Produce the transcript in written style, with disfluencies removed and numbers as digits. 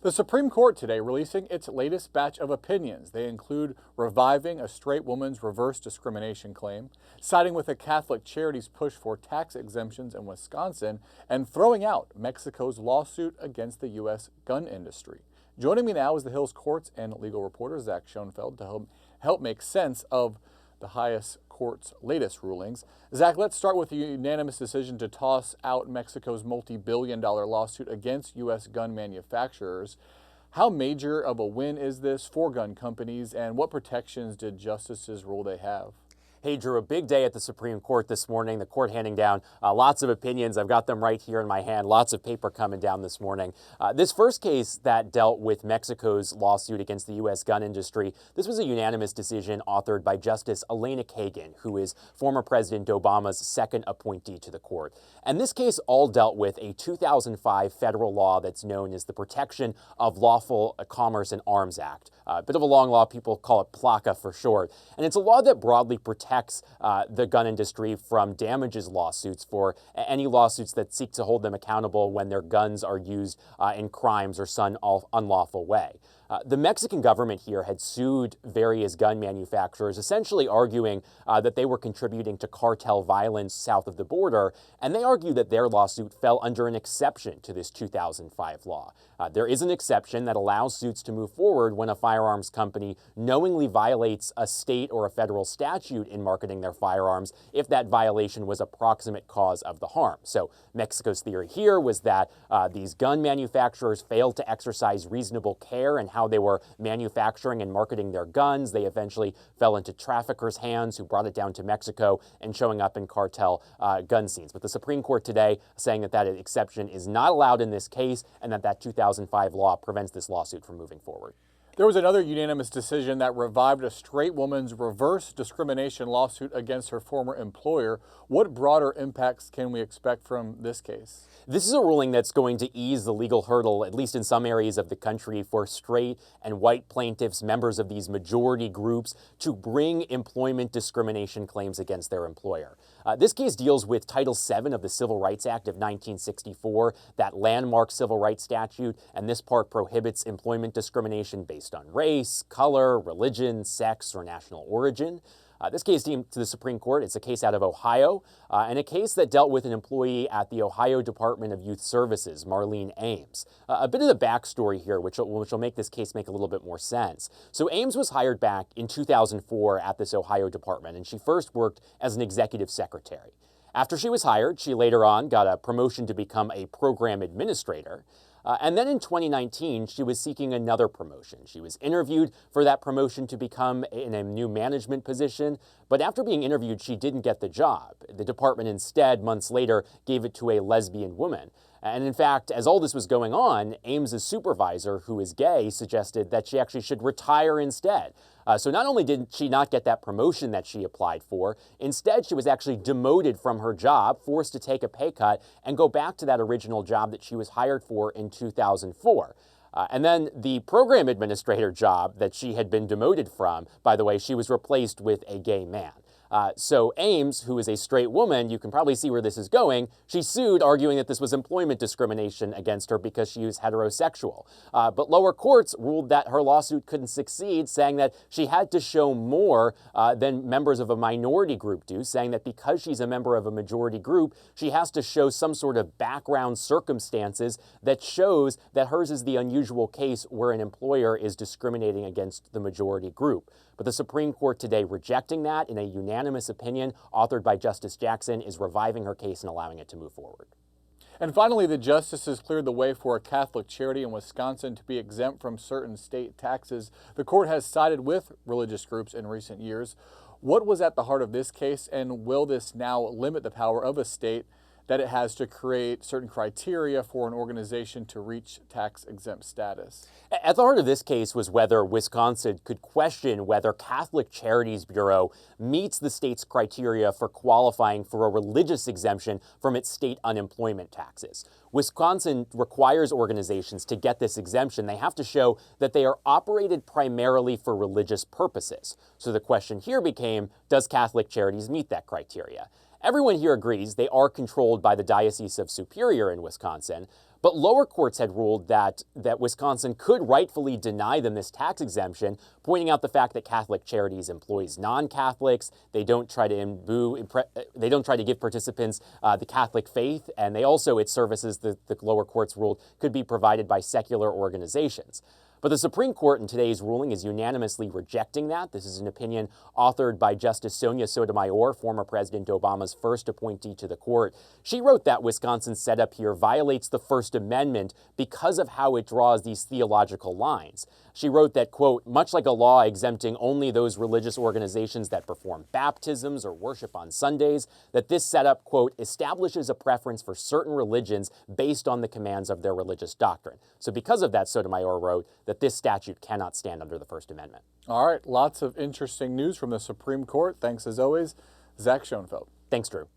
The Supreme Court today releasing its latest batch of opinions. They include reviving a straight woman's reverse discrimination claim, siding with a Catholic charity's push for tax exemptions in Wisconsin, and throwing out Mexico's lawsuit against the U.S. gun industry. Joining me now is the Hills Courts and legal reporter Zach Schoenfeld to help make sense of the highest court's latest rulings. Zach, let's start with the unanimous decision to toss out Mexico's multi-billion-dollar lawsuit against U.S. gun manufacturers. How major of a win is this for gun companies, and what protections did justices rule they have? Hey, Drew, a big day at the Supreme Court this morning. The court handing down lots of opinions. I've got them right here in my hand. Lots of paper coming down this morning. This first case that dealt with Mexico's lawsuit against the U.S. gun industry, this was a unanimous decision authored by Justice Elena Kagan, who is former President Obama's second appointee to the court. And this case all dealt with a 2005 federal law that's known as the Protection of Lawful Commerce in Arms Act. A bit of a long law, people call it PLACA for short. And it's a law that broadly protects the gun industry from damages lawsuits for any lawsuits that seek to hold them accountable when their guns are used in crimes or some unlawful way. The Mexican government here had sued various gun manufacturers, essentially arguing that they were contributing to cartel violence south of the border, and they argue that their lawsuit fell under an exception to this 2005 law. There is an exception that allows suits to move forward when a firearms company knowingly violates a state or a federal statute in marketing their firearms if that violation was a proximate cause of the harm. So Mexico's theory here was that these gun manufacturers failed to exercise reasonable care in how they were manufacturing and marketing their guns. They eventually fell into traffickers' hands who brought it down to Mexico and showing up in cartel gun scenes. But the Supreme Court today saying that that exception is not allowed in this case and that that 2005 law prevents this lawsuit from moving forward. There was another unanimous decision that revived a straight woman's reverse discrimination lawsuit against her former employer. What broader impacts can we expect from this case? This is a ruling that's going to ease the legal hurdle, at least in some areas of the country, for straight and white plaintiffs, members of these majority groups, to bring employment discrimination claims against their employer. This case deals with Title VII of the Civil Rights Act of 1964, that landmark civil rights statute, and this part prohibits employment discrimination based on race, color, religion, sex, or national origin. This case came to the Supreme Court. It's a case out of Ohio, and a case that dealt with an employee at the Ohio Department of Youth Services, Marlene Ames. A bit of the backstory here, which will make this case make a little bit more sense. So Ames was hired back in 2004 at this Ohio department, and she first worked as an executive secretary. After she was hired, she later on got a promotion to become a program administrator. And then in 2019, she was seeking another promotion. She was interviewed for that promotion to become in a new management position, but after being interviewed, she didn't get the job. The department instead, months later, gave it to a lesbian woman. And in fact, as all this was going on, Ames's supervisor, who is gay, suggested that she actually should retire instead. So not only did she not get that promotion that she applied for, instead she was actually demoted from her job, forced to take a pay cut, and go back to that original job that she was hired for in 2004. And then the program administrator job that she had been demoted from, by the way, she was replaced with a gay man. So Ames, who is a straight woman, you can probably see where this is going, she sued, arguing that this was employment discrimination against her because she was heterosexual. But lower courts ruled that her lawsuit couldn't succeed, saying that she had to show more than members of a minority group do, saying that because she's a member of a majority group, she has to show some sort of background circumstances that shows that hers is the unusual case where an employer is discriminating against the majority group. But the Supreme Court today rejecting that in a unanimous opinion authored by Justice Jackson is reviving her case and allowing it to move forward. And finally, the justices cleared the way for a Catholic charity in Wisconsin to be exempt from certain state taxes. The court has sided with religious groups in recent years. What was at the heart of this case, and will this now limit the power of a state that it has to create certain criteria for an organization to reach tax-exempt status? At the heart of this case was whether Wisconsin could question whether Catholic Charities Bureau meets the state's criteria for qualifying for a religious exemption from its state unemployment taxes. Wisconsin requires organizations to get this exemption. They have to show that they are operated primarily for religious purposes. So the question here became, does Catholic Charities meet that criteria? Everyone here agrees they are controlled by the Diocese of Superior in Wisconsin, But lower courts had ruled that Wisconsin could rightfully deny them this tax exemption, pointing out the fact that Catholic Charities employs non-Catholics. They don't try to give participants the Catholic faith, and its services, the lower courts ruled, could be provided by secular organizations. But the Supreme Court in today's ruling is unanimously rejecting that. This is an opinion authored by Justice Sonia Sotomayor, former President Obama's first appointee to the court. She wrote that Wisconsin's setup here violates the First Amendment because of how it draws these theological lines. She wrote that, quote, much like a law exempting only those religious organizations that perform baptisms or worship on Sundays, that this setup, quote, establishes a preference for certain religions based on the commands of their religious doctrine. So because of that, Sotomayor wrote that this statute cannot stand under the First Amendment. All right, lots of interesting news from the Supreme Court. Thanks as always, Zach Schoenfeld. Thanks, Drew.